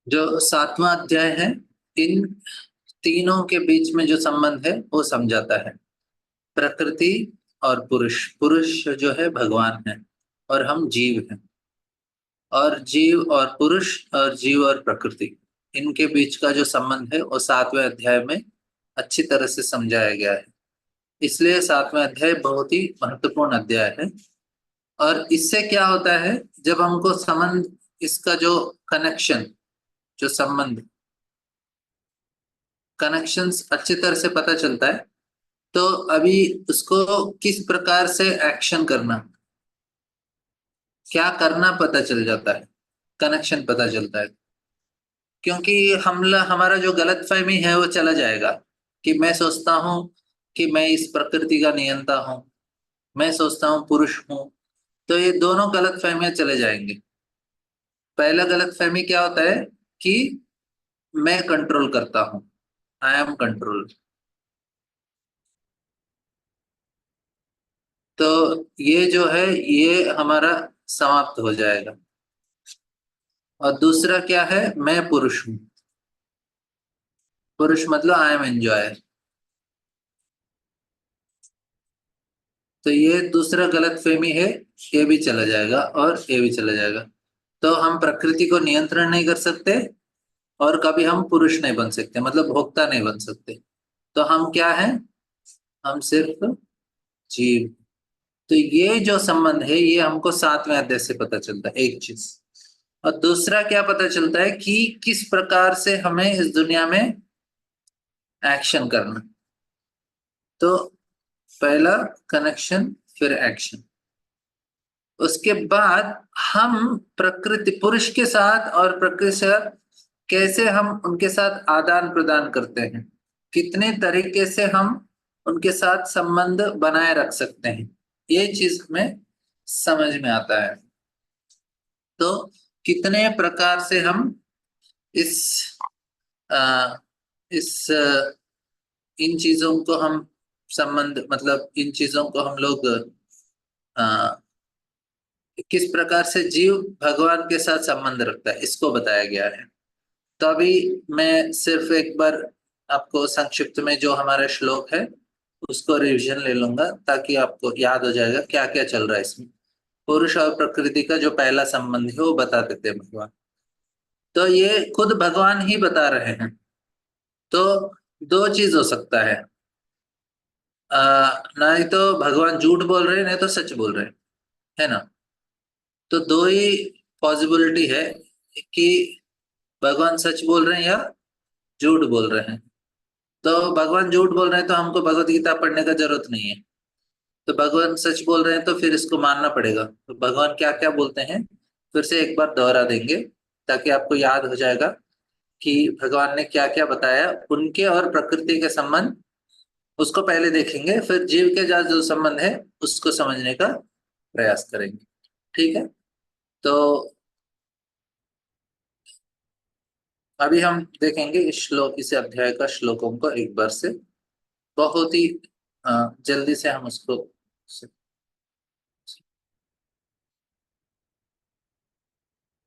जो सातवां अध्याय है, इन तीनों के बीच में जो संबंध है वो समझाता है। प्रकृति और पुरुष, पुरुष जो है भगवान है और हम जीव हैं, और जीव और पुरुष और जीव और प्रकृति, इनके बीच का जो संबंध है वो सातवें अध्याय में अच्छी तरह से समझाया गया है। इसलिए सातवें अध्याय बहुत ही महत्वपूर्ण अध्याय है। और इससे क्या होता है, जब हमको संबंध, इसका जो कनेक्शन, जो संबंध, कनेक्शंस अच्छी तरह से पता चलता है, तो अभी उसको किस प्रकार से एक्शन करना, क्या करना पता चल जाता है, कनेक्शन पता चलता है। क्योंकि हमारा जो गलतफहमी है वो चला जाएगा कि मैं सोचता हूँ कि मैं इस प्रकृति का नियंता हूँ, मैं सोचता हूँ पुरुष हूँ, तो ये दोनों गलतफहमियां चले जाएंगे। पहला गलतफहमी क्या होता है कि मैं कंट्रोल करता हूँ, आई एम कंट्रोल। तो ये जो है ये हमारा समाप्त हो जाएगा। और दूसरा क्या है, मैं पुरुष हूँ, पुरुष मतलब आई एम एंजॉय। तो ये दूसरा गलतफहमी है, ये भी चला जाएगा और ये भी चला जाएगा। तो हम प्रकृति को नियंत्रण नहीं कर सकते और कभी हम पुरुष नहीं बन सकते, मतलब भोक्ता नहीं बन सकते। तो हम क्या है, हम सिर्फ जीव। तो ये जो संबंध है ये हमको सातवें अध्याय से पता चलता है, एक चीज। और दूसरा क्या पता चलता है कि किस प्रकार से हमें इस दुनिया में एक्शन करना। तो पहला कनेक्शन, फिर एक्शन। उसके बाद हम प्रकृति, पुरुष के साथ और प्रकृति से कैसे हम उनके साथ आदान प्रदान करते हैं, कितने तरीके से हम उनके साथ संबंध बनाए रख सकते हैं, ये चीज हमें समझ में आता है। तो कितने प्रकार से हम इस आ, इस इन चीजों को हम संबंध, मतलब इन चीजों को हम लोग आ, किस प्रकार से जीव भगवान के साथ संबंध रखता है, इसको बताया गया है। तो अभी मैं सिर्फ एक बार आपको संक्षिप्त में जो हमारा श्लोक है उसको रिवीजन ले लूंगा, ताकि आपको याद हो जाएगा क्या क्या चल रहा है इसमें। पुरुष और प्रकृति का जो पहला संबंध है वो बता देते हैं भगवान। तो ये खुद भगवान ही बता रहे हैं। तो दो चीज हो सकता है, नहीं तो भगवान झूठ बोल रहे हैं, नहीं तो सच बोल रहे हैं, है ना। तो दो ही पॉसिबिलिटी है कि भगवान सच बोल रहे हैं या झूठ बोल रहे हैं। तो भगवान झूठ बोल रहे हैं तो हमको भगवत गीता पढ़ने का जरूरत नहीं है। तो भगवान सच बोल रहे हैं तो फिर इसको मानना पड़ेगा। तो भगवान क्या क्या बोलते हैं फिर से एक बार दोहरा देंगे, ताकि आपको याद हो जाएगा कि भगवान ने क्या क्या बताया उनके और प्रकृति के संबंध। उसको पहले देखेंगे, फिर जीव के साथ जो संबंध है उसको समझने का प्रयास करेंगे। ठीक है। तो अभी हम देखेंगे इस श्लोक, इस अध्याय का श्लोकों को एक बार से, बहुत ही जल्दी से हम उसको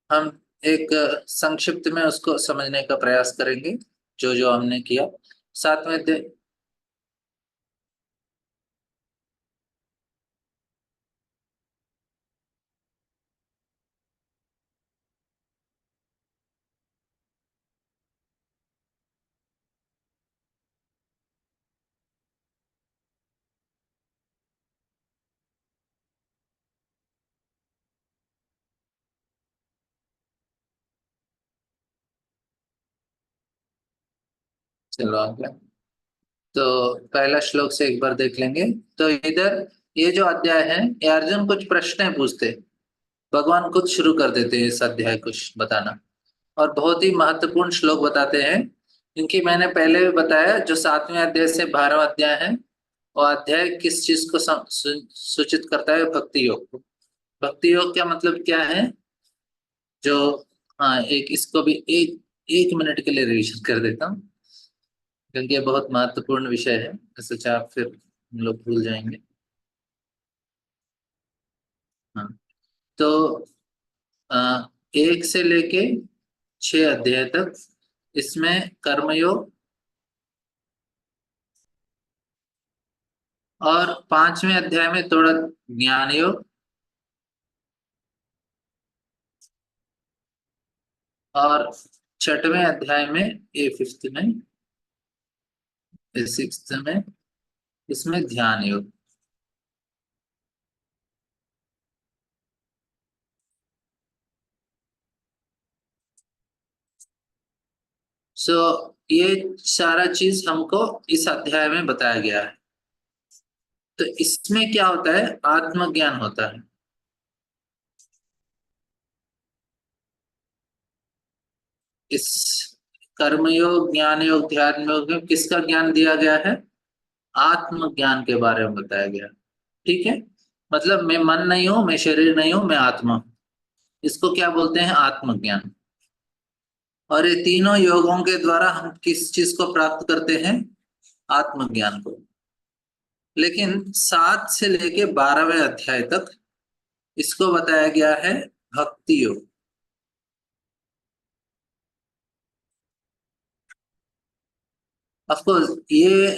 हम एक संक्षिप्त में उसको समझने का प्रयास करेंगे, जो जो हमने किया। साथ में चलो आगे। तो पहला श्लोक से एक बार देख लेंगे। तो इधर ये जो अध्याय है, ये अर्जुन कुछ प्रश्न पूछते, भगवान खुद शुरू कर देते हैं इस अध्याय कुछ बताना। और बहुत ही महत्वपूर्ण श्लोक बताते हैं, क्योंकि मैंने पहले भी बताया जो सातवें अध्याय से 12वां अध्याय है, वो अध्याय किस चीज को सूचित करता है, भक्ति योग को। भक्ति योग का मतलब क्या है, जो, हाँ, एक इसको भी एक एक मिनट के लिए रिवीजन कर देता हूँ, क्योंकि ये बहुत महत्वपूर्ण विषय है, सोचा आप फिर हम लोग भूल जाएंगे। हाँ। तो एक से लेके 6 अध्याय तक। इसमें कर्मयोग और 5वें अध्याय में थोड़ा ज्ञान योग और 6वें अध्याय में, ये 5th में, ये 6th में, इसमें ध्यान योग। सो ये सारा चीज हमको इस अध्याय में बताया गया है। तो इसमें क्या होता है, आत्मज्ञान होता है। इस कर्मयोग, ज्ञान योग, ध्यान योग में किसका ज्ञान दिया गया है? आत्मज्ञान के बारे में बताया गया। ठीक है, मतलब मैं मन नहीं हूं, मैं शरीर नहीं हूं, मैं आत्मा हूं। इसको क्या बोलते हैं? आत्मज्ञान। और ये तीनों योगों के द्वारा हम किस चीज को प्राप्त करते हैं? आत्मज्ञान को। लेकिन 7 से लेके 12वें अध्याय तक इसको बताया गया है भक्ति योग। ऑफकोर्स ये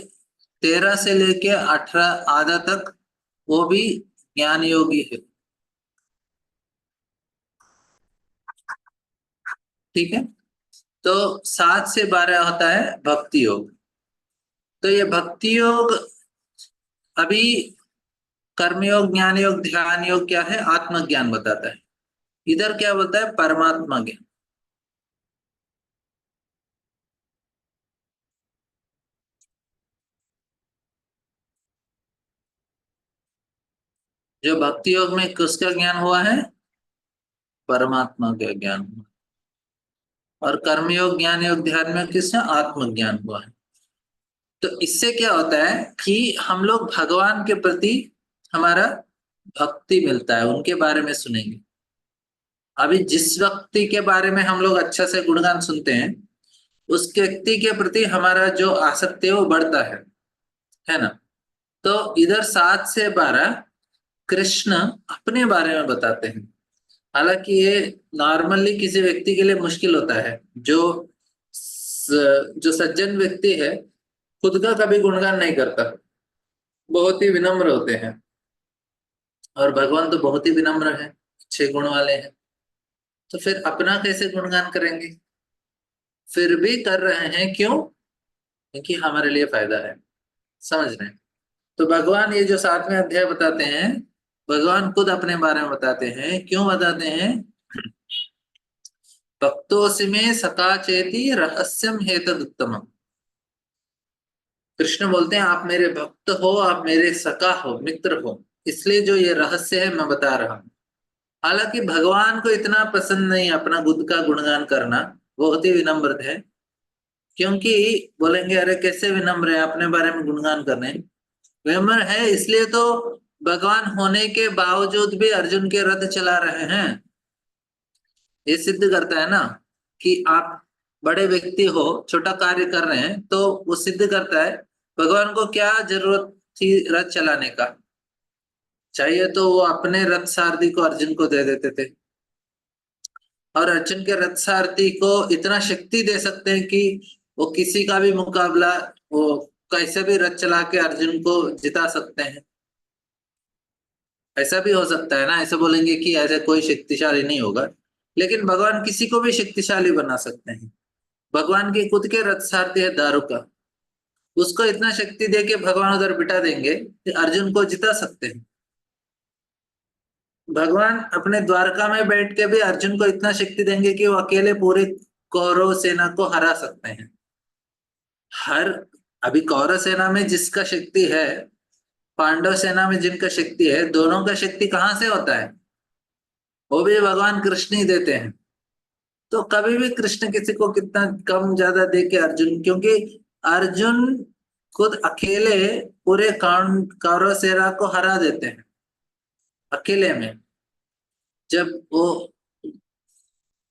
13 से लेके 18 आधा तक वो भी ज्ञान योगी है। ठीक है, तो 7 से 12 होता है भक्ति योग। तो ये भक्ति योग अभी कर्मयोग, ज्ञान योग, ध्यान योग क्या है? आत्मज्ञान बताता है। इधर क्या बोलता है? परमात्मा ज्ञान। जो भक्ति योग में किसका ज्ञान हुआ है? परमात्मा का ज्ञान हुआ। और कर्मयोग, ज्ञान योग, ध्यान में किसका? आत्मज्ञान हुआ है। तो इससे क्या होता है कि हम लोग भगवान के प्रति हमारा भक्ति मिलता है, उनके बारे में सुनेंगे। अभी जिस व्यक्ति के बारे में हम लोग अच्छा से गुणगान सुनते हैं, उस व्यक्ति के प्रति हमारा जो आसक्ति है वो बढ़ता है ना। तो इधर 7 से 12 कृष्ण अपने बारे में बताते हैं। हालांकि ये नॉर्मली किसी व्यक्ति के लिए मुश्किल होता है, जो सज्जन व्यक्ति है खुद का कभी गुणगान नहीं करता, बहुत ही विनम्र होते हैं। और भगवान तो बहुत ही विनम्र है, अच्छे गुण वाले हैं। तो फिर अपना कैसे गुणगान करेंगे? फिर भी कर रहे हैं, क्यों? क्योंकि हमारे लिए फायदा है। समझ रहे हैं? तो भगवान ये जो 7वें अध्याय बताते हैं, भगवान खुद अपने बारे में बताते हैं। क्यों बताते हैं? भक्तोसि में सखा चेति रहस्यम हेतदुत्तमम्। कृष्ण बोलते हैं आप मेरे भक्त हो, आप मेरे सखा हो, मित्र हो, इसलिए जो ये रहस्य है मैं बता रहा हूं। हालांकि भगवान को इतना पसंद नहीं अपना खुद का गुणगान करना, बहुत ही विनम्र है। क्योंकि बोलेंगे अरे कैसे विनम्र है, अपने बारे में गुणगान करने। विनम्र है इसलिए तो भगवान होने के बावजूद भी अर्जुन के रथ चला रहे हैं। ये सिद्ध करता है ना कि आप बड़े व्यक्ति हो, छोटा कार्य कर रहे हैं, तो वो सिद्ध करता है भगवान को क्या जरूरत थी रथ चलाने का। चाहिए तो वो अपने रथ सारथी को अर्जुन को दे देते थे, और अर्जुन के रथ सारथी को इतना शक्ति दे सकते हैं कि वो किसी का भी मुकाबला, वो कैसे भी रथ चला के अर्जुन को जिता सकते हैं। ऐसा भी हो सकता है ना, ऐसे बोलेंगे कि ऐसे कोई शक्तिशाली नहीं होगा, लेकिन भगवान किसी को भी शक्तिशाली बना सकते हैं। भगवान के खुद के रथ सारथी है दारुका, उसको इतना शक्ति दे के भगवान उधर बिठा देंगे कि अर्जुन को जिता सकते हैं। भगवान अपने द्वारका में बैठ के भी अर्जुन को इतना शक्ति देंगे कि वो अकेले पूरे कौरव सेना को हरा सकते हैं। हर अभी कौरव सेना में जिसका शक्ति है, पांडव सेना में जिनका शक्ति है, दोनों का शक्ति कहाँ से होता है? वो भी भगवान कृष्ण ही देते हैं। तो कभी भी कृष्ण किसी को कितना कम ज्यादा दे के अर्जुन, क्योंकि अर्जुन खुद अकेले पूरे कौरव सेना को हरा देते हैं अकेले में, जब वो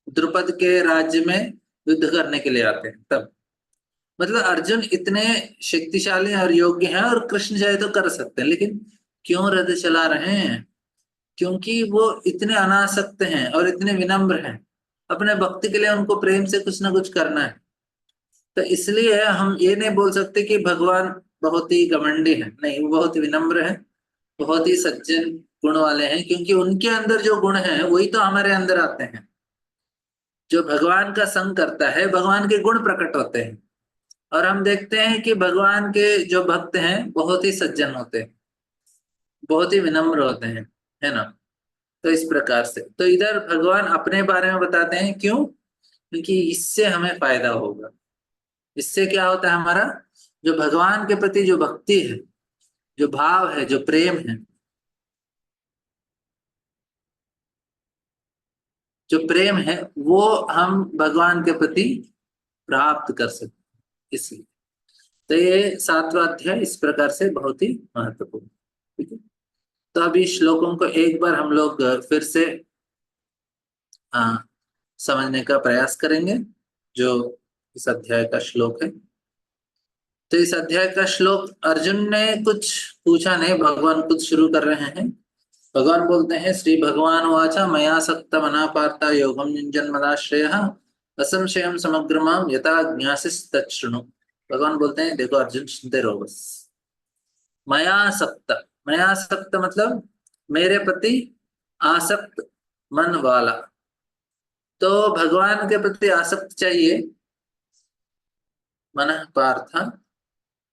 द्रुपद के राज्य में युद्ध करने के लिए आते हैं तब। मतलब अर्जुन इतने शक्तिशाली और योग्य हैं, और कृष्ण चाहे तो कर सकते हैं, लेकिन क्यों रथ चला रहे हैं? क्योंकि वो इतने अनासक्त हैं और इतने विनम्र हैं। अपने भक्ति के लिए उनको प्रेम से कुछ ना कुछ करना है। तो इसलिए हम ये नहीं बोल सकते कि भगवान बहुत ही घमंडी है, नहीं, वो बहुत ही विनम्र है, बहुत ही सज्जन गुण वाले हैं, क्योंकि उनके अंदर जो गुण है वही तो हमारे अंदर आते हैं। जो भगवान का संग करता है, भगवान के गुण प्रकट होते हैं। और हम देखते हैं कि भगवान के जो भक्त हैं बहुत ही सज्जन होते हैं, बहुत ही विनम्र होते हैं, है ना। तो इस प्रकार से तो इधर भगवान अपने बारे में बताते हैं, क्यों? क्योंकि इससे हमें फायदा होगा। इससे क्या होता है, हमारा जो भगवान के प्रति जो भक्ति है, जो भाव है, जो प्रेम है, जो प्रेम है, वो हम भगवान के प्रति प्राप्त कर सकते हैं। इसलिए तो ये 7वां अध्याय इस प्रकार से बहुत ही महत्वपूर्ण, ठीक है। तो अभी श्लोकों को एक बार हम लोग फिर से समझने का प्रयास करेंगे, जो इस अध्याय का श्लोक है। तो इस अध्याय का श्लोक अर्जुन ने कुछ पूछा नहीं, भगवान खुद शुरू कर रहे हैं। भगवान बोलते हैं, श्री भगवान वाचा मया सक्त मना पार्थ योगम युञ्जन मदाश्रयः असंशयम समग्र माम यथा ज्ञासिस तच्छृणु। भगवान बोलते हैं, देखो अर्जुन, सुनते रहो बस। मया सक्त, मया सक्त मतलब मेरे प्रति आसक्त मन वाला। तो भगवान के प्रति आसक्त चाहिए। मन पार्थ,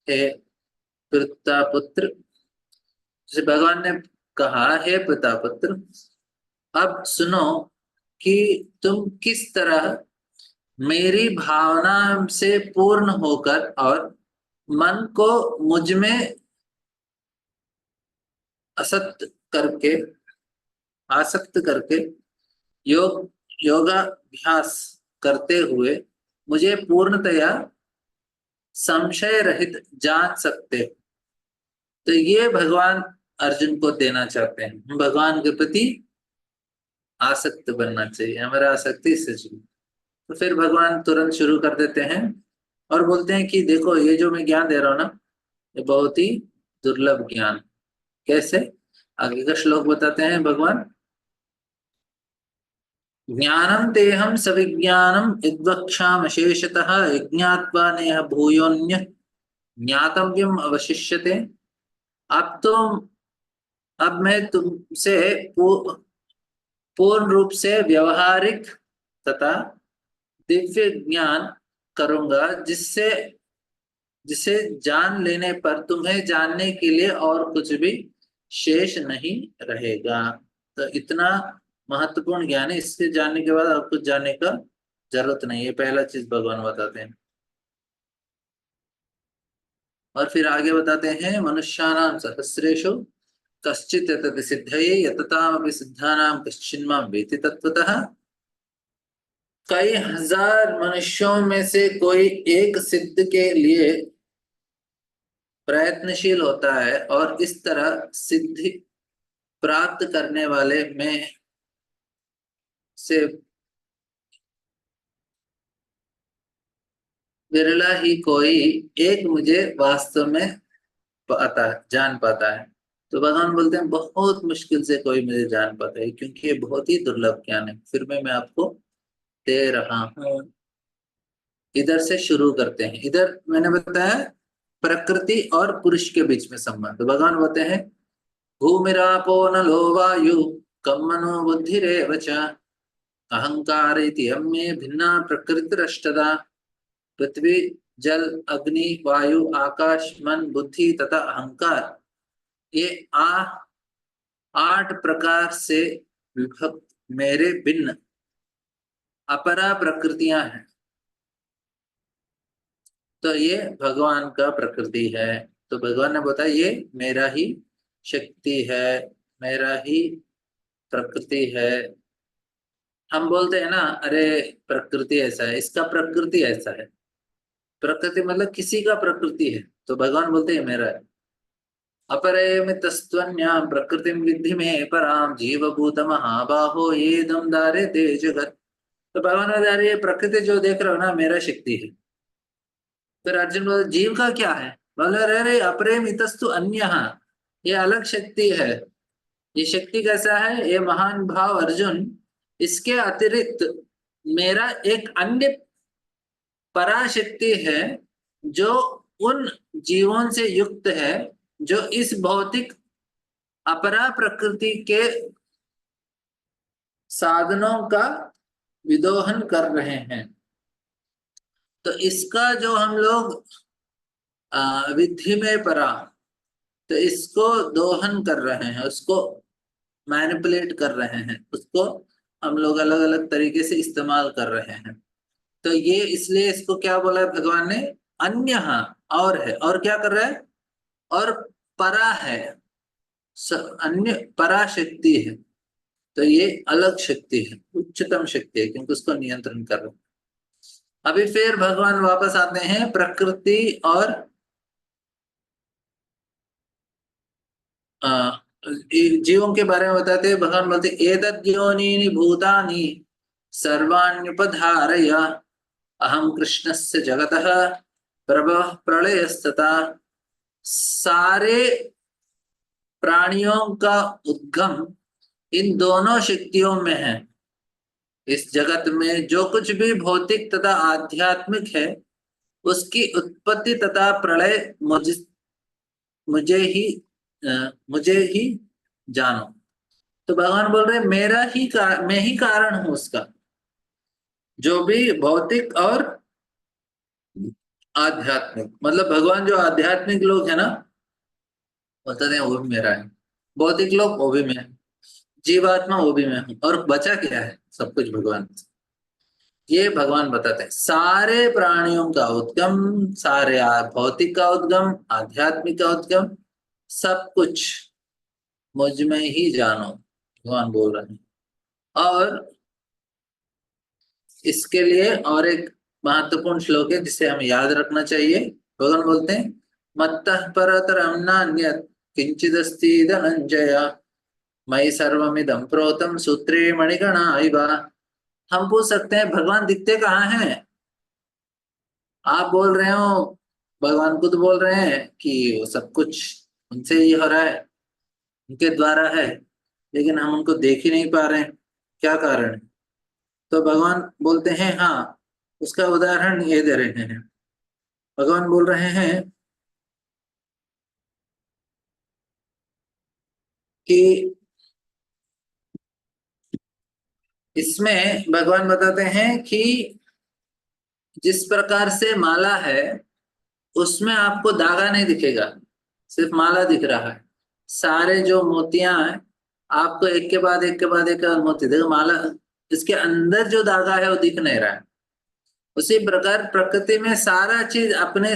हे पिता पुत्र, जैसे भगवान ने कहा, हे पिता पुत्र, अब सुनो कि तुम किस तरह मेरी भावना से पूर्ण होकर और मन को मुझ में असक्त करके, आसक्त करके योग योगाभ्यास करते हुए मुझे पूर्णतया संशय रहित जान सकते हो। तो ये भगवान अर्जुन को देना चाहते हैं, हम भगवान के प्रति आसक्त बनना चाहिए, हमारा आसक्ति इससे शुरू। तो फिर भगवान तुरंत शुरू कर देते हैं और बोलते हैं कि देखो, ये जो मैं ज्ञान दे रहा हूं ना, ये बहुत ही दुर्लभ ज्ञान। कैसे? आगे का श्लोक बताते हैं भगवान, ज्ञानम तेहम सविज्ञानम यद्वक्ष्यामशेषतः यज्ञात्वा नेह भूयोऽन्यः ज्ञातव्यम अवशिष्यते। अब तो, अब मैं तुमसे पूर्ण रूप से व्यवहारिक तथा दिव्य ज्ञान करूंगा, जिससे जिसे जान लेने पर तुम्हें जानने के लिए और कुछ भी शेष नहीं रहेगा। तो इतना महत्वपूर्ण ज्ञान है, इससे जानने के बाद और कुछ जानने का जरूरत नहीं है, पहला चीज भगवान बताते हैं। और फिर आगे बताते हैं, मनुष्याणाम सहस्रेषु कश्चित् एतत् सिद्धये यततामपि सिद्धानां कश्चिन्मां वेत्ति तत्त्वतः। कई हजार मनुष्यों में से कोई एक सिद्ध के लिए प्रयत्नशील होता है, और इस तरह सिद्धि प्राप्त करने वाले में से विरला ही कोई एक मुझे वास्तव में जान पाता है। तो भगवान बोलते हैं, बहुत मुश्किल से कोई मुझे जान पाता है, क्योंकि ये बहुत ही दुर्लभ ज्ञान है, फिर मैं आपको दे रहा हूं। इधर से शुरू करते हैं। इधर मैंने बताया प्रकृति और पुरुष के बीच में संबंध। तो भगवान बोलते हैं, भूमिरापो नलो वायु कम मनो बुद्धिरेव च अहंकार इति यम्मे भिन्ना प्रकृतिरष्टधा। पृथ्वी, जल, अग्नि, वायु, आकाश, मन, बुद्धि तथा अहंकार, ये 8 प्रकार से विभक्त मेरे भिन्न अपरा प्रकृतियां हैं। तो ये भगवान का प्रकृति है। तो भगवान ने बताया, ये मेरा ही शक्ति है, मेरा ही प्रकृति है। हम बोलते हैं ना, अरे प्रकृति ऐसा है, इसका प्रकृति ऐसा है। प्रकृति मतलब किसी का प्रकृति है, तो भगवान बोलते हैं मेरा है। अपरेमितस्त्वन्यां प्रकृतिं विद्धि मे परां जीवभूत महाबाहो ये दम दारे ते जगत। तो भगवान बता रहे, ये प्रकृति जो देख रहे हो ना, मेरा शक्ति है। फिर अर्जुन बोले, जीव का क्या है? बोले, अरे अपरेमितस्तु अन्यः, ये अलग शक्ति है। ये शक्ति कैसा है? ये महान भाव अर्जुन, इसके अतिरिक्त मेरा एक अन्य पराशक्ति है जो उन जीवों से युक्त है जो इस भौतिक अपरा प्रकृति के साधनों का विदोहन कर रहे हैं। तो इसका जो हम लोग विधि में परा, तो इसको दोहन कर रहे हैं, उसको मैनिपुलेट कर रहे हैं, उसको हम लोग अलग अलग तरीके से इस्तेमाल कर रहे हैं। तो ये इसलिए इसको क्या बोला है भगवान ने, अन्य और है, और क्या कर रहा है, और परा है, अन्य पराशक्ति है। तो ये अलग शक्ति है, उच्चतम शक्ति है, क्योंकि उसको नियंत्रण कर रहे हैं। अभी फिर भगवान वापस आते हैं प्रकृति और जीवों के बारे में बताते हैं। भगवान बोलते एतद् योनीनि भूतानि सर्वाण्युपधारय अहम कृष्णस्य जगतः प्रभवः प्रलयस्तथा। सारे प्राणियों का उद्गम इन दोनों शक्तियों में है। इस जगत में जो कुछ भी भौतिक तथा आध्यात्मिक है, उसकी उत्पत्ति तथा प्रलय मुझे ही जानो। तो भगवान बोल रहे मैं ही कारण हूं उसका, जो भी भौतिक और आध्यात्मिक, मतलब भगवान जो आध्यात्मिक लोग है ना, बताते हैं वो भी मेरा है, भौतिक लोग वो भी मैं है, जीवात्मा वो भी मैं हूं, और बचा क्या है, सब कुछ भगवान। ये भगवान बताते हैं सारे प्राणियों का उद्गम, सारे भौतिक का उद्गम, आध्यात्मिक का उद्गम, सब कुछ मुझ में ही जानो, भगवान बोल रहे हैं। और इसके लिए और एक महत्वपूर्ण श्लोक है जिसे हमें याद रखना चाहिए। भगवान बोलते हैं मत्तः परतरं नान्यत् किंचिदस्ति धनंजय मयि सर्वमिदं प्रोतं सूत्रे मणिगणा इव। हम पूछ सकते हैं भगवान दिखते कहाँ हैं? आप बोल रहे हो, भगवान खुद बोल रहे हैं कि वो सब कुछ उनसे ही हो रहा है, उनके द्वारा है, लेकिन हम उनको देख ही नहीं पा रहे हैं, क्या कारण है? तो भगवान बोलते हैं हाँ, उसका उदाहरण ये दे रहे हैं। भगवान बोल रहे हैं कि इसमें भगवान बताते हैं कि जिस प्रकार से माला है उसमें आपको धागा नहीं दिखेगा, सिर्फ माला दिख रहा है। सारे जो मोतियां हैं आपको एक के बाद एक के बाद एक मोती देखो, माला, इसके अंदर जो धागा है वो दिख नहीं रहा है। उसी प्रकार प्रकृति में सारा चीज अपने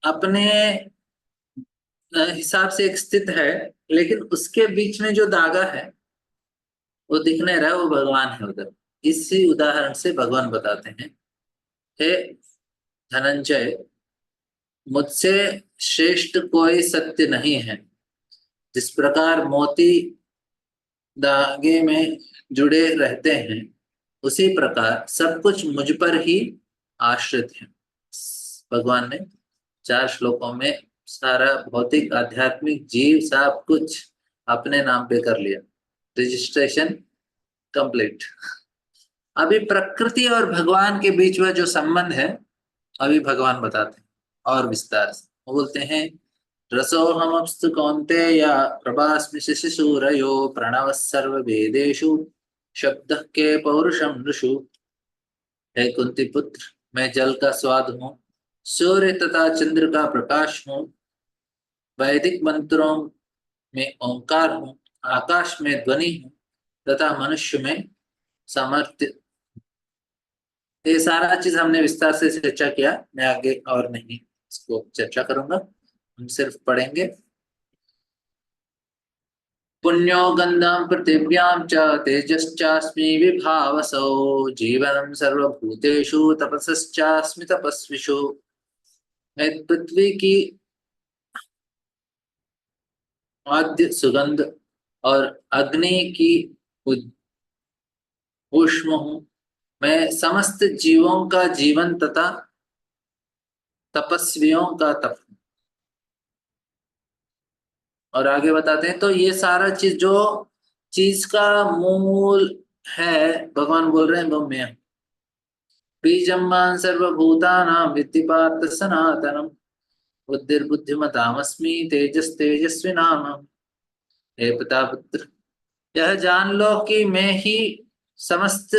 अपने हिसाब से एक स्थित है, लेकिन उसके बीच में जो धागा है वो दिख नहीं रहा है, वो भगवान है उधर। इसी उदाहरण से भगवान बताते हैं, हे धनंजय, मुझसे श्रेष्ठ कोई सत्य नहीं है। जिस प्रकार मोती धागे में जुड़े रहते हैं, उसी प्रकार सब कुछ मुझ पर ही आश्रित है। भगवान ने 4 श्लोकों में सारा भौतिक आध्यात्मिक जीव सब कुछ अपने नाम पे कर लिया, रजिस्ट्रेशन कंप्लीट। अभी प्रकृति और भगवान के बीच में जो संबंध है, अभी भगवान बताते हैं और विस्तार से। वो बोलते हैं रसोऽहमप्सु कौन्तेय प्रभास्मि शशिसूरयो प्रणवः सर्ववेदेषु शब्दः के पौरुषं नृषु। हे कुंती पुत्र, मैं जल का स्वाद हूँ, सूर्य तथा चंद्र का प्रकाश हूँ, वैदिक मंत्रों में ओंकार हूँ, आकाश में ध्वनि हूँ तथा मनुष्य में सामर्थ्य। ये सारा चीज हमने विस्तार से चर्चा किया, मैं आगे और नहीं इसको चर्चा करूंगा, हम सिर्फ पढ़ेंगे। पुण्यो गंधम पृथिव्यां च तेजश्चास्मि विभावसौ जीवनं सर्वभूतेषु तपसश्चास्मि तपस्विषु। मैं पृथ्वी की आद्य सुगंध और अग्नि की ऊष्म हूँ। मैं समस्त जीवों का जीवन तथा तपस्वियों का तप। और आगे बताते हैं, तो ये सारा चीज जो चीज का मूल है, भगवान बोल रहे हैं वो मैं हूं। बीजं मां सर्वभूतानां विद्धि पार्थ सनातनम्। बुद्धिर्बुद्धिमतामस्मि तेजस्तेजस्विनामहम्। हे प्रतापुत्र, यह जान लो कि मैं ही समस्त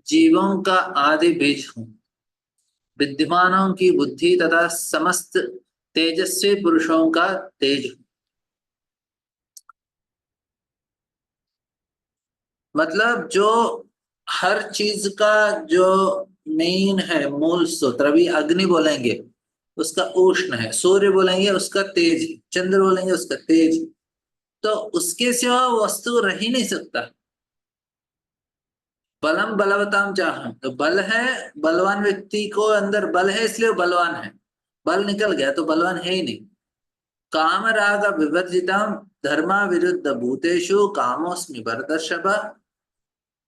जीवों का आदि बीज हूँ, विद्यमानों की बुद्धि तथा समस्त तेजस्वी पुरुषों का तेज हूँ। मतलब जो हर चीज का जो मेन है, मूल स्रोत, अभी अग्नि बोलेंगे उसका उष्ण है, सूर्य बोलेंगे उसका तेज है, चंद्र बोलेंगे उसका तेज है। तो उसके सिवा वस्तु रह ही नहीं सकता। बलम बलवताम चाहम, तो बल है, बलवान व्यक्ति को अंदर बल है इसलिए वो बलवान है। बल निकल गया तो बलवान है ही नहीं। काम राग विवर्जितम धर्मा विरुद्ध भूतेषु कामोस्मि भरतर्षभ।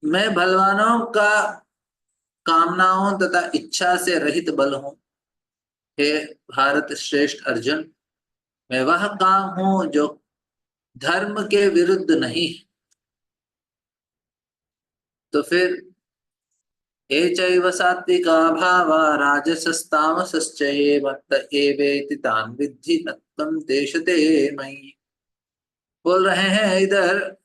मैं बलवानों का कामनाओं तथा इच्छा से रहित बल हूं। हे भारत श्रेष्ठ अर्जुन, मैं वह काम हूं जो धर्म के विरुद्ध नहीं है। तो फिर ये चैव सात्विका भावा राजसस्तामसश्च मत्त एवेति तान् विद्धि तत्त्वं तेषु ते मयि। बोल रहे हैं इधर,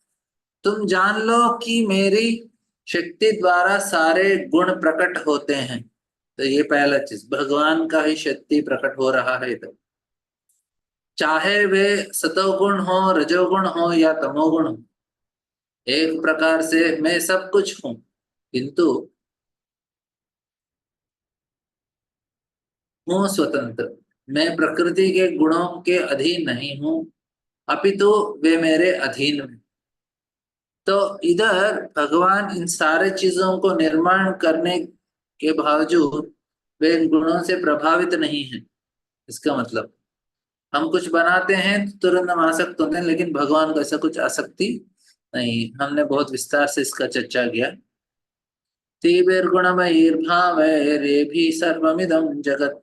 तुम जान लो कि मेरी शक्ति द्वारा सारे गुण प्रकट होते हैं। तो ये पहला चीज, भगवान का ही शक्ति प्रकट हो रहा है इधर, चाहे वे सतोगुण हो, रजोगुण हो या तमोगुण हो। एक प्रकार से मैं सब कुछ हूं, किंतु हूँ स्वतंत्र। मैं प्रकृति के गुणों के अधीन नहीं हूँ, अपितु वे मेरे अधीन हैं। तो इधर भगवान इन सारे चीजों को निर्माण करने के बावजूद वे इन गुणों से प्रभावित नहीं है। इसका मतलब हम कुछ बनाते हैं तो तुरंत हम आसक्त होते हैं, लेकिन भगवान को ऐसा कुछ आसक्ति नहीं। हमने बहुत विस्तार से इसका चर्चा किया। तीव्रगुणमयैर्भावैरेभिः सर्वमिदं जगत्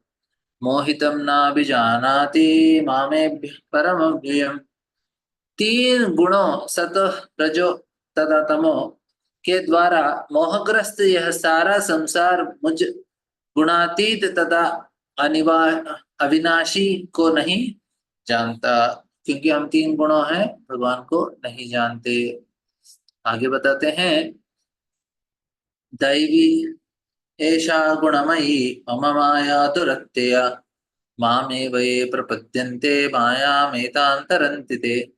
मोहितं नाभिजानाति मामेभ्यः परमव्ययम्। तीन गुणों सतः रजो तथा तमो के द्वारा मोहग्रस्त यह सारा संसार मुझ गुणातीत तथा अनिवा अविनाशी को नहीं जानता। क्योंकि हम तीन गुणों हैं, भगवान को नहीं जानते। आगे बताते हैं, दैवी एषा गुणमयी मम माया दुरत्यया मामेव ये प्रपद्यन्ते मायामेतां तरन्ति ते।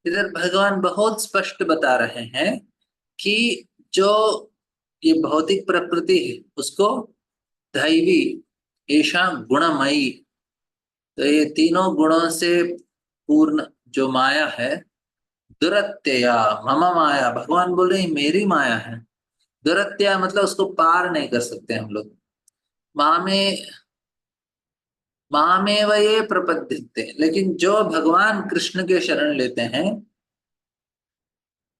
इधर भगवान बहुत स्पष्ट बता रहे हैं कि जो ये भौतिक प्रकृति है उसको दैवी ऐशा गुणमयी, तो ये तीनों गुणों से पूर्ण जो माया है, दुरत्यया मम माया, भगवान बोल रहे हैं मेरी माया है। दुरत्या मतलब उसको पार नहीं कर सकते हम लोग। मामे मामेव ये प्रपद्यन्ते, लेकिन जो भगवान कृष्ण के शरण लेते हैं,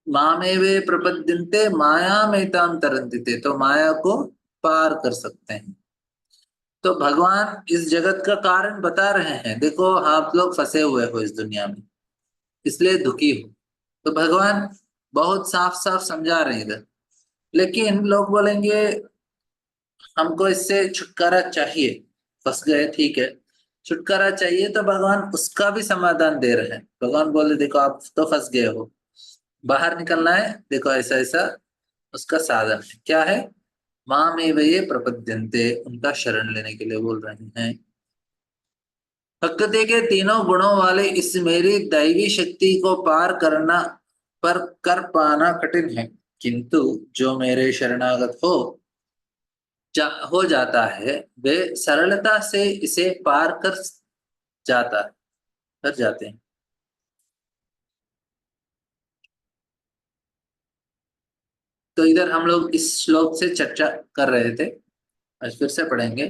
मामेवे प्रपद्यन्ते मायामेतां तरन्ति ते, तो माया को पार कर सकते हैं। तो भगवान इस जगत का कारण बता रहे हैं, देखो आप लोग फंसे हुए हो इस दुनिया में, इसलिए दुखी हो। तो भगवान बहुत साफ साफ समझा रहे हैं इधर। लेकिन लोग बोलेंगे हमको इससे छुटकारा चाहिए, फंस गए, ठीक है, छुटकारा चाहिए, तो भगवान उसका भी समाधान दे रहे हैं। भगवान बोले देखो आप तो फंस गए हो, बाहर निकलना है, देखो ऐसा ऐसा उसका साधन है। क्या है? मामेव ये प्रपद्यन्ते, उनका शरण लेने के लिए बोल रहे हैं। प्रकृति के तीनों गुणों वाले इस मेरी दैवी शक्ति को पार करना पर कर पाना कठिन है, किंतु जो मेरे शरणागत हो जाता है वे सरलता से इसे पार कर जाते हैं। तो इधर हम लोग इस श्लोक से चर्चा कर रहे थे, आज फिर से पढ़ेंगे।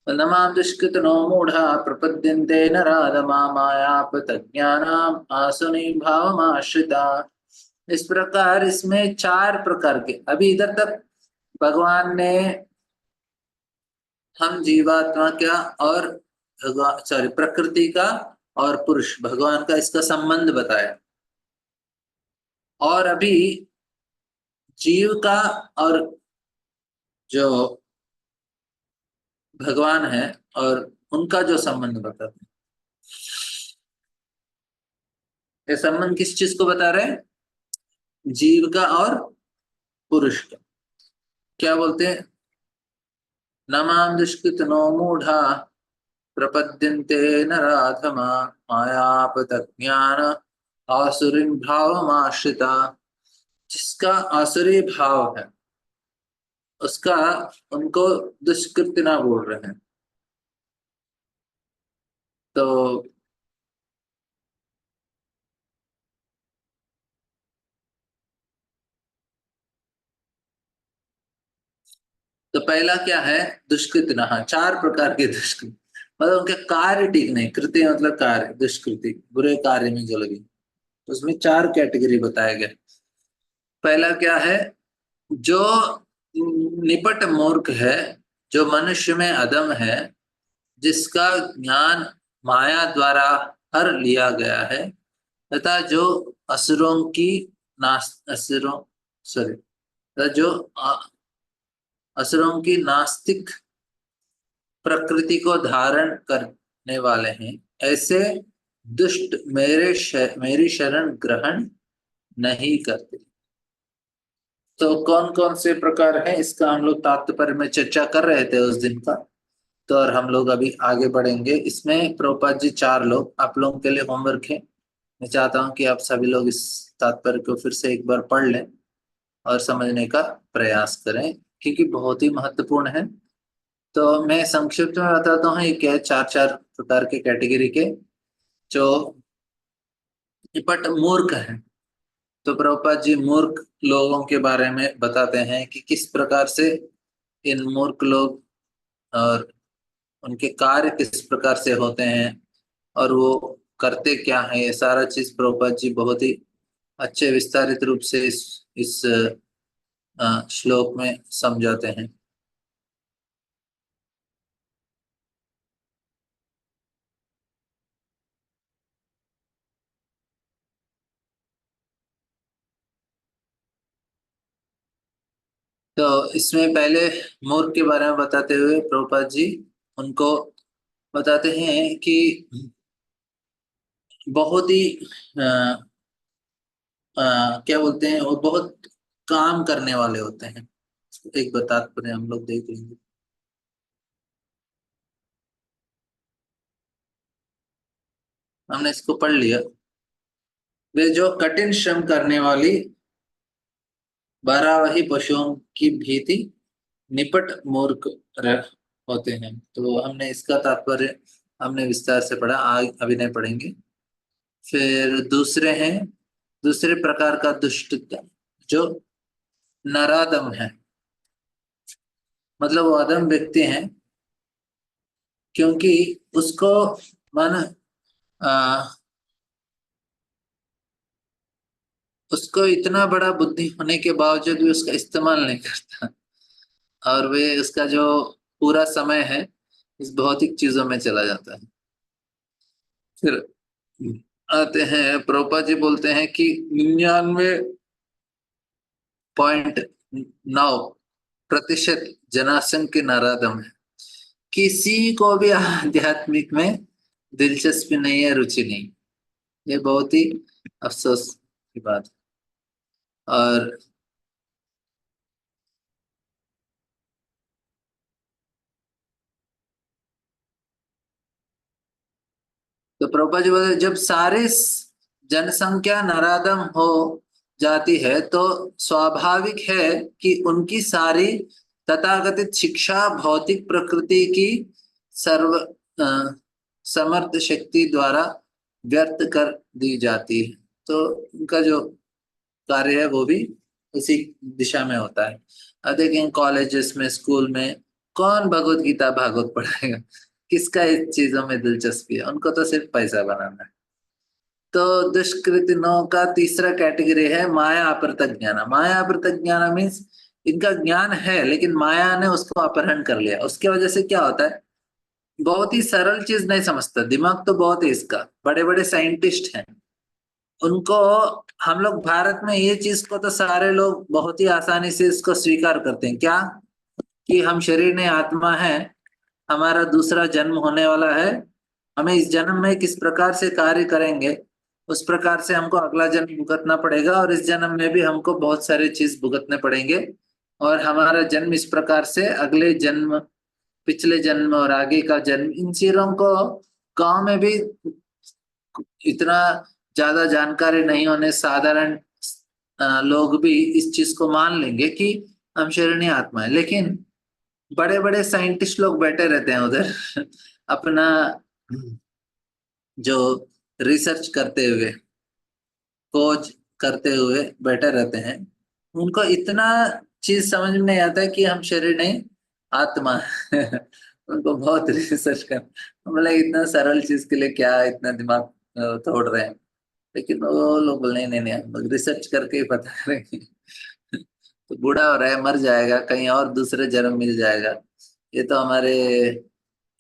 नमां दुष्कृतनो मूढ़ा प्रपद्यन्ते नराधमा मायापतज्ञानाम् आसुनि भावमाश्रिता। इस प्रकार इसमें चार प्रकार के, अभी इधर तक भगवान ने हम जीवात्मा का और भगवान सॉरी प्रकृति का और पुरुष भगवान का इसका संबंध बताया, और अभी जीव का और जो भगवान है और उनका जो संबंध बताते हैं। ये संबंध किस चीज को बता रहे हैं? जीव का और पुरुष का। क्या बोलते हैं? न मां दुष्कृतनो मूढ़ा प्रपद्यन्ते नराधमा मायापतज्ञान आसुरीं भावमाश्रिता। जिसका आसुरी भाव है उसका उनको दुष्कृतना बोल रहे हैं। तो पहला क्या है? दुष्कृतना। हाँ, चार प्रकार के दुष्कृत, मतलब उनके कार्य ठीक नहीं। कृत्य मतलब कार्य, दुष्कृति बुरे कार्य में जो लगी। उसमें चार कैटेगरी बताया गया। पहला क्या है? जो निपट मूर्ख है, जो मनुष्य में अधम है, जिसका ज्ञान माया द्वारा हर लिया गया है, तथा जो असुरों की नास असुरों सॉरी तथा जो असुरों की नास्तिक प्रकृति को धारण करने वाले हैं, ऐसे दुष्ट मेरी शरण ग्रहण नहीं करते। तो कौन कौन से प्रकार हैं इसका हम लोग तात्पर्य में चर्चा कर रहे थे उस दिन का। तो और हम लोग अभी आगे बढ़ेंगे इसमें। प्रभुपाद जी चार लोग आप लोगों के लिए होमवर्क है। मैं चाहता हूं कि आप सभी लोग इस तात्पर्य को फिर से एक बार पढ़ लें और समझने का प्रयास करें, क्योंकि बहुत ही महत्वपूर्ण है। तो मैं संक्षिप्त में बताता हूँ ये क्या है। चार चार प्रकार के कैटेगरी के जो निपट मूर्ख है। तो प्रभुपाद जी मूर्ख लोगों के बारे में बताते हैं कि किस प्रकार से इन मूर्ख लोग और उनके कार्य किस प्रकार से होते हैं और वो करते क्या है। ये सारा चीज प्रभुपाद जी बहुत ही अच्छे विस्तारित रूप से इस श्लोक में समझाते हैं। तो इसमें पहले मूर्ख के बारे में बताते हुए प्रभुपाद जी उनको बताते हैं कि बहुत ही क्या बोलते हैं, वो बहुत काम करने वाले होते हैं। एक बतात पर हम लोग देख लेंगे। हमने इसको पढ़ लिया। वे जो कठिन श्रम करने वाली बारहवही पशुओं की भीति निपट मूर्ख होते हैं। तो हमने इसका तात्पर्य हमने विस्तार से पढ़ा, अभी नहीं पढ़ेंगे। फिर दूसरे हैं, दूसरे प्रकार का दुष्ट जो नराधम है, मतलब वो अधम व्यक्ति हैं, क्योंकि उसको मन उसको इतना बड़ा बुद्धि होने के बावजूद भी उसका इस्तेमाल नहीं करता, और वे उसका जो पूरा समय है इस भौतिक चीजों में चला जाता है। फिर आते हैं प्रभुपाद जी बोलते हैं कि 99.9% जनासंघ के नराधम है। किसी को भी आध्यात्मिक में दिलचस्पी नहीं है, रुचि नहीं। ये बहुत ही अफसोस की बात है। और तो प्रभुपाद जी बोलते हैं, जब सारी जनसंख्या नराधम हो जाती है तो स्वाभाविक है कि उनकी सारी तथाकथित शिक्षा भौतिक प्रकृति की सर्व समर्थ शक्ति द्वारा व्यर्थ कर दी जाती है। तो उनका जो कार्य है वो भी उसी दिशा में होता है। अब देखें कॉलेजेस में, स्कूल में कौन भगवत गीता भागवत पढ़ाएगा? किसका इस चीजों में दिलचस्पी है? उनको तो सिर्फ पैसा बनाना है। तो दुष्कृतिनों का तीसरा कैटेगरी है माया अपहृत ज्ञान। माया अपहृत ज्ञान मीन्स इनका ज्ञान है लेकिन माया ने उसको अपहरण कर लिया। उसके वजह से क्या होता है, बहुत ही सरल चीज नहीं समझता। दिमाग तो बहुत है इसका, बड़े बड़े साइंटिस्ट हैं, उनको हम लोग भारत में ये चीज को तो सारे लोग बहुत ही आसानी से इसको स्वीकार करते हैं क्या, कि हम शरीर नहीं आत्मा है। हमारा दूसरा जन्म होने वाला है, हमें इस जन्म में किस प्रकार से कार्य करेंगे उस प्रकार से हमको अगला जन्म भुगतना पड़ेगा, और इस जन्म में भी हमको बहुत सारे चीज भुगतने पड़ेंगे। और हमारा जन्म इस प्रकार से अगले जन्म, पिछले जन्म और आगे का जन्म, इन चीजों को गांव में भी इतना ज्यादा जानकारी नहीं होने साधारण लोग भी इस चीज को मान लेंगे कि हम शरीर आत्मा है। लेकिन बड़े बड़े साइंटिस्ट लोग बैठे रहते हैं उधर अपना जो रिसर्च करते हुए, खोज करते हुए बैठे रहते हैं। उनको इतना चीज समझ में नहीं आता है कि हम शरीर नहीं आत्मा है उनको बहुत रिसर्च कर, मतलब इतना सरल चीज के लिए क्या इतना दिमाग तोड़ रहे हैं। लेकिन वो लोग बोले नहीं नहीं नहीं, हम लोग रिसर्च करके ही पता करेंगे तो बूढ़ा हो रहा है, मर जाएगा, कहीं और दूसरे जन्म मिल जाएगा। ये तो हमारे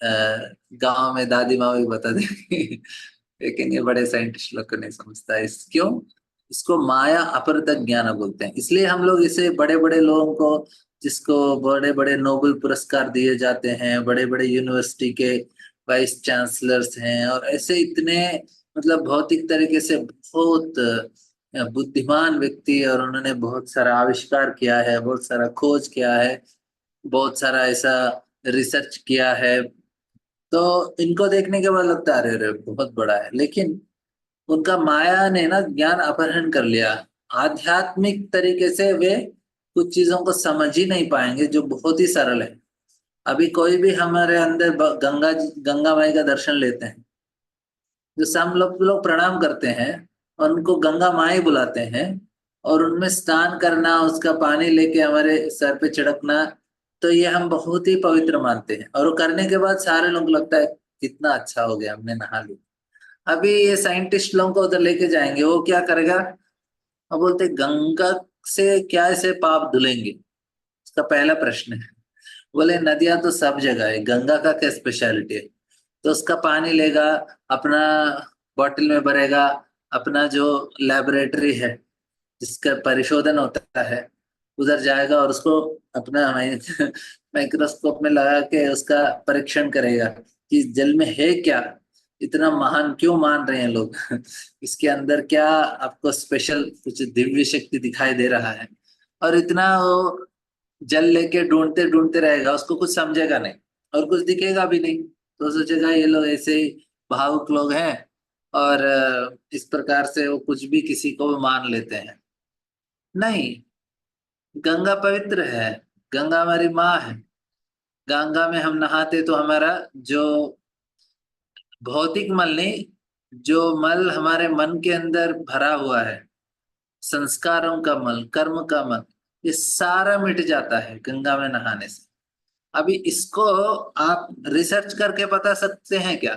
गांव में दादी माँ भी बता देगी लेकिन ये बड़े साइंटिस्ट लोग को नहीं समझता है। इस क्यों, इसको माया अपरतक ज्ञान बोलते हैं। इसलिए हम लोग इसे बड़े बड़े लोगों को, जिसको बड़े बड़े नोबेल पुरस्कार दिए जाते हैं, बड़े बड़े यूनिवर्सिटी के वाइस चांसलर्स हैं, और ऐसे इतने मतलब भौतिक तरीके से बहुत बुद्धिमान व्यक्ति, और उन्होंने बहुत सारा आविष्कार किया है, बहुत सारा खोज किया है, बहुत सारा ऐसा रिसर्च किया है। तो इनको देखने के बाद लगता है अरे अरे बहुत बड़ा है, लेकिन उनका माया ने ना ज्ञान अपहरण कर लिया। आध्यात्मिक तरीके से वे कुछ चीजों को समझ ही नहीं पाएंगे जो बहुत ही सरल है। अभी कोई भी हमारे अंदर गंगा माई का दर्शन लेते हैं, जो सब लोग प्रणाम करते हैं और उनको गंगा माई बुलाते हैं, और उनमें स्नान करना, उसका पानी लेके हमारे सर पे छिड़कना, तो ये हम बहुत ही पवित्र मानते हैं। और वो करने के बाद सारे लोग लगता है कितना अच्छा हो गया हमने नहा लिया। अभी ये साइंटिस्ट लोगों को उधर लेके जाएंगे, वो क्या करेगा, वो बोलते गंगा से क्या ऐसे पाप धुलेंगे, उसका पहला प्रश्न है। बोले नदियां तो सब जगह है, गंगा का क्या स्पेशलिटी है। तो उसका पानी लेगा, अपना बॉटल में भरेगा, अपना जो लेबोरेटरी है जिसका परिशोधन होता है उधर जाएगा, और उसको अपना माइक्रोस्कोप में लगा के उसका परीक्षण करेगा कि जल में है क्या, इतना महान क्यों मान रहे हैं लोग इसके अंदर क्या आपको स्पेशल कुछ दिव्य शक्ति दिखाई दे रहा है। और इतना वो जल लेके ढूंढते ढूंढते रहेगा, उसको कुछ समझेगा नहीं और कुछ दिखेगा भी नहीं, तो सोचेगा ये लोग ऐसे ही भावुक लोग हैं, और इस प्रकार से वो कुछ भी किसी को भी मान लेते हैं। नहीं, गंगा पवित्र है, गंगा हमारी माँ है। गंगा में हम नहाते तो हमारा जो भौतिक मल नहीं, जो मल हमारे मन के अंदर भरा हुआ है, संस्कारों का मल, कर्म का मल, ये सारा मिट जाता है गंगा में नहाने से। अभी इसको आप रिसर्च करके बता सकते हैं क्या?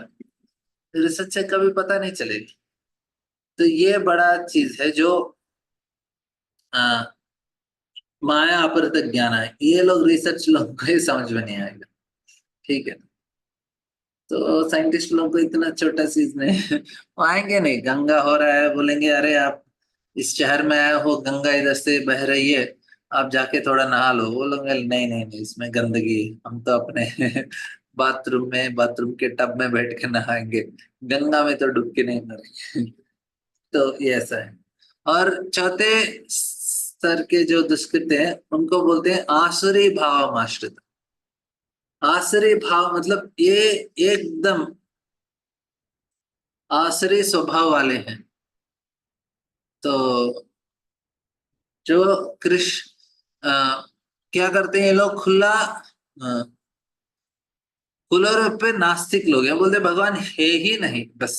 रिसर्च से कभी पता नहीं चलेगी। तो ये बड़ा चीज है जो आ, माया अपरत ज्ञान है, ये लोग रिसर्च लोग को ही समझ में नहीं आएगा। ठीक है, तो साइंटिस्ट लोग को इतना छोटा चीज नहीं वो आएंगे नहीं, गंगा हो रहा है बोलेंगे अरे आप इस शहर में आए हो, गंगा इधर से बह रही है, आप जाके थोड़ा नहा लो। वो लोग नहीं नहीं नहीं, इसमें गंदगी है, हम तो अपने बाथरूम में, बाथरूम के टब में बैठ के नहाएंगे, गंगा में तो डुबकी नहीं मारेंगे तो ये ऐसा है। और चौथे स्तर के जो दुष्कृत्य हैं उनको बोलते हैं आसुरी भाव आश्रित। आसुरी भाव मतलब ये एकदम आसुरी स्वभाव वाले हैं। तो जो कृष्ण क्या करते हैं ये लोग, खुला खुला रूप पे नास्तिक लोग हैं, बोलते भगवान है ही नहीं, बस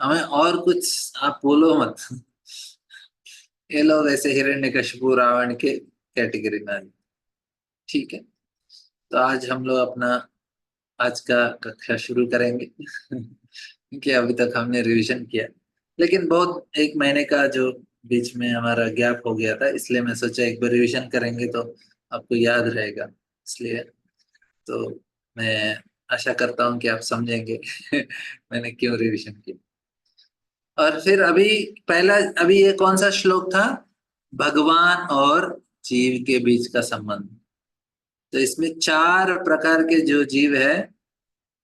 हमें और कुछ आप बोलो मत ये लोग ऐसे हिरण्यकशिपु रावण के कैटेगरी में आ गए। ठीक है, तो आज हम लोग अपना आज का कक्षा शुरू करेंगे क्योंकि अभी तक हमने रिवीजन किया, लेकिन बहुत एक महीने का जो बीच में हमारा गैप हो गया था, इसलिए मैं सोचा एक बार रिवीजन करेंगे तो आपको याद रहेगा, इसलिए तो मैं आशा करता हूँ कि आप समझेंगे मैंने क्यों रिवीजन किया। और फिर अभी पहला, अभी ये कौन सा श्लोक था, भगवान और जीव के बीच का संबंध। तो इसमें चार प्रकार के जो जीव है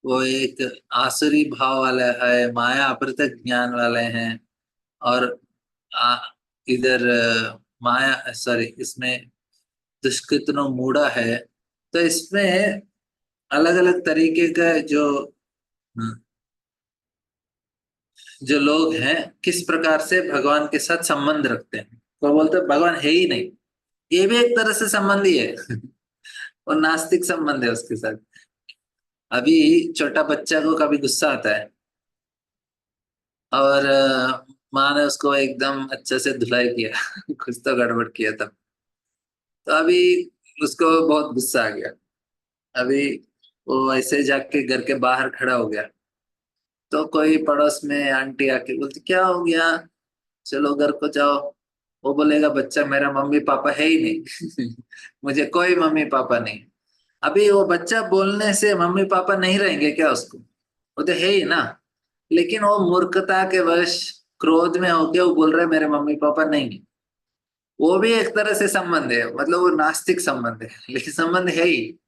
वो एक आसुरी भाव वाला है, माया अपृथक ज्ञान वाले हैं। और आ, इधर माया सॉरी इसमें दुष्कृतनो मूढ़ा है। तो इसमें अलग अलग तरीके का जो लोग हैं किस प्रकार से भगवान के साथ संबंध रखते हैं। तो बोलते हैं भगवान है ही नहीं, ये भी एक तरह से संबंध ही है। और नास्तिक संबंध है उसके साथ। अभी छोटा बच्चा को कभी गुस्सा आता है और माँ ने उसको एकदम अच्छे से धुलाई किया कुछ तो गड़बड़ किया तब, तो अभी उसको बहुत गुस्सा आ गया। अभी वो ऐसे जाके घर के बाहर खड़ा हो गया, तो कोई पड़ोस में आंटी आके बोलती क्या हो गया, चलो घर को जाओ। वो बोलेगा बच्चा मेरा मम्मी पापा है ही नहीं मुझे कोई मम्मी पापा नहीं। अभी वो बच्चा बोलने से मम्मी पापा नहीं रहेंगे क्या उसको, वो तो है ही ना। लेकिन वो मूर्खता के वश क्रोध में होके वो बोल रहा है मेरे मम्मी पापा नहीं है। वो भी एक तरह से संबंध है, मतलब वो नास्तिक संबंध है लेकिन संबंध है ही।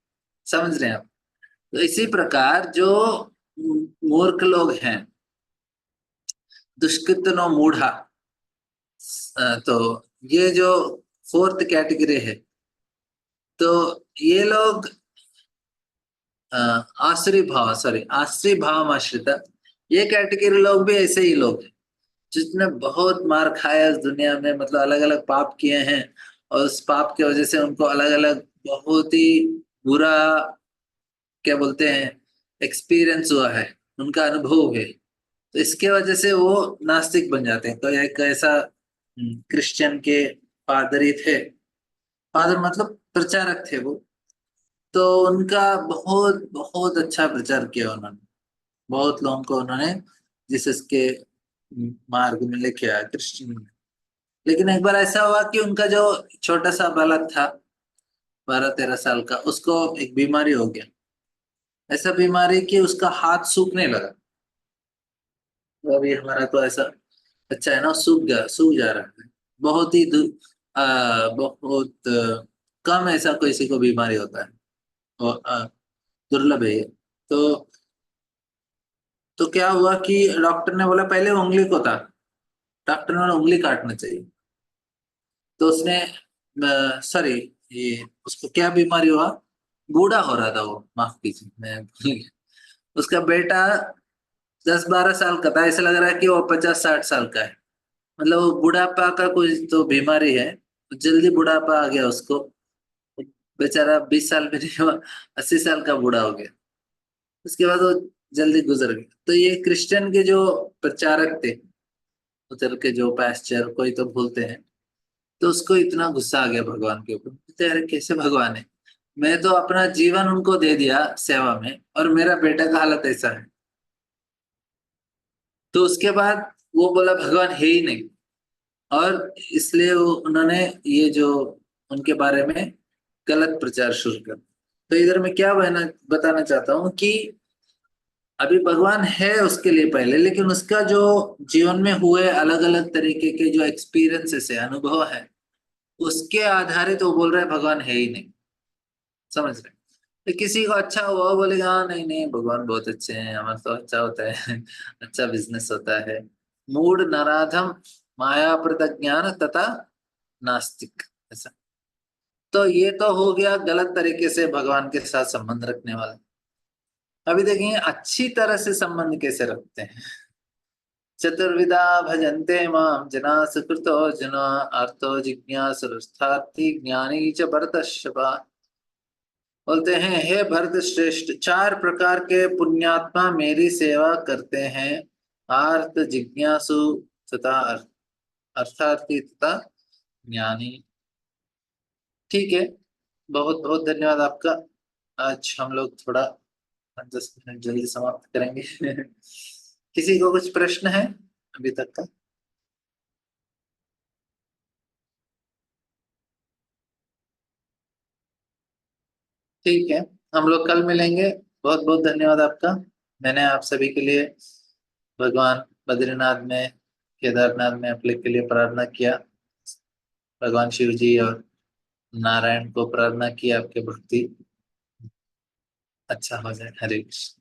समझ रहे हैं आप। तो इसी प्रकार जो मूर्ख लोग हैं, दुष्कृतनो मूढ़ा, तो ये जो फोर्थ कैटेगरी है, तो ये लोग आश्रय भाव सॉरी आश्रय भाव आश्रिता, ये कैटेगरी लोग भी ऐसे ही लोग हैं जिसने बहुत मार खाया इस दुनिया में, मतलब अलग अलग पाप किए हैं। और उस पाप की वजह से उनको अलग अलग बहुत ही बुरा, क्या बोलते हैं, एक्सपीरियंस हुआ है, उनका अनुभव है। तो इसके वजह से वो नास्तिक बन जाते हैं। तो एक ऐसा क्रिश्चियन के पादरी थे, फादर मतलब प्रचारक थे वो। तो उनका बहुत बहुत अच्छा प्रचार किया उन्होंने, बहुत लोगों को उन्होंने जीसस के मार्ग में लेके आया, क्रिश्चियन में। लेकिन एक बार ऐसा हुआ कि उनका जो छोटा सा बालक था 12-13 साल का, उसको एक बीमारी हो गया। ऐसा बीमारी कि उसका हाथ सूखने लगा। तो अभी हमारा तो ऐसा अच्छा है ना, सूख गया, सूख जा रहा है। बहुत ही बहुत कम ऐसा किसी को बीमारी होता है, और दुर्लभ है ये। तो तो क्या हुआ कि डॉक्टर ने बोला, पहले उंगली को था, डॉक्टर ने बोला उंगली काटना चाहिए। तो उसने सॉरी, ये उसको क्या बीमारी हुआ, बूढ़ा हो रहा था वो, माफ कीजिए मैं भूल गया। उसका बेटा 10-12 साल का था, ऐसा लग रहा है कि वो 50-60 साल का है। मतलब वो बुढ़ापा का कोई तो बीमारी है, जल्दी बुढ़ापा आ गया उसको। बेचारा 20 साल में नहीं हुआ, 80 साल का बूढ़ा हो गया। उसके बाद वो जल्दी गुजर गया। तो ये क्रिश्चियन के जो प्रचारक थे, उधर के जो पास्टर कोई तो भूलते हैं, तो उसको इतना गुस्सा आ गया भगवान के ऊपर। बोलते अरे कैसे भगवान है, मैं तो अपना जीवन उनको दे दिया सेवा में और मेरा बेटा का हालत ऐसा है। तो उसके बाद वो बोला भगवान है ही नहीं। और इसलिए उन्होंने ये जो उनके बारे में गलत प्रचार शुरू कर। तो इधर मैं क्या बताना चाहता हूँ कि अभी भगवान है उसके लिए पहले, लेकिन उसका जो जीवन में हुए अलग अलग तरीके के जो एक्सपीरियंसेस है, अनुभव है, उसके आधारित वो बोल रहा है भगवान है ही नहीं। समझ रहे हैं? तो किसी को अच्छा हुआ वो बोलेगा हाँ नहीं नहीं भगवान बहुत अच्छे हैं, हमारा तो अच्छा होता है अच्छा बिजनेस होता है। मूढ़ नराधम माया ज्ञान तथा नास्तिक, ऐसा। तो ये तो हो गया गलत तरीके से भगवान के साथ संबंध रखने वाला। अभी देखेंगे अच्छी तरह से संबंध कैसे रखते हैं। चतुर्विधा भजन्ते माम जना सुकृतो जना अर्थो जिज्ञासुरर्थार्थी ज्ञानी च भरतर्षभ। बोलते हैं हे भरत श्रेष्ठ, 4 प्रकार के पुण्यात्मा मेरी सेवा करते हैं, आर्त जिज्ञासु तथा अर्थार्थी तथा ज्ञानी। ठीक है, बहुत बहुत धन्यवाद आपका। आज हम लोग थोड़ा 10 मिनट जल्दी समाप्त करेंगे किसी को कुछ प्रश्न है अभी तक का? ठीक है, हम लोग कल मिलेंगे। बहुत बहुत धन्यवाद आपका। मैंने आप सभी के लिए भगवान बद्रीनाथ में, केदारनाथ में अपने के लिए प्रार्थना किया। भगवान शिव जी और नारायण को प्रार्थना की आपके भक्ति अच्छा हो जाए। हरे कृष्ण।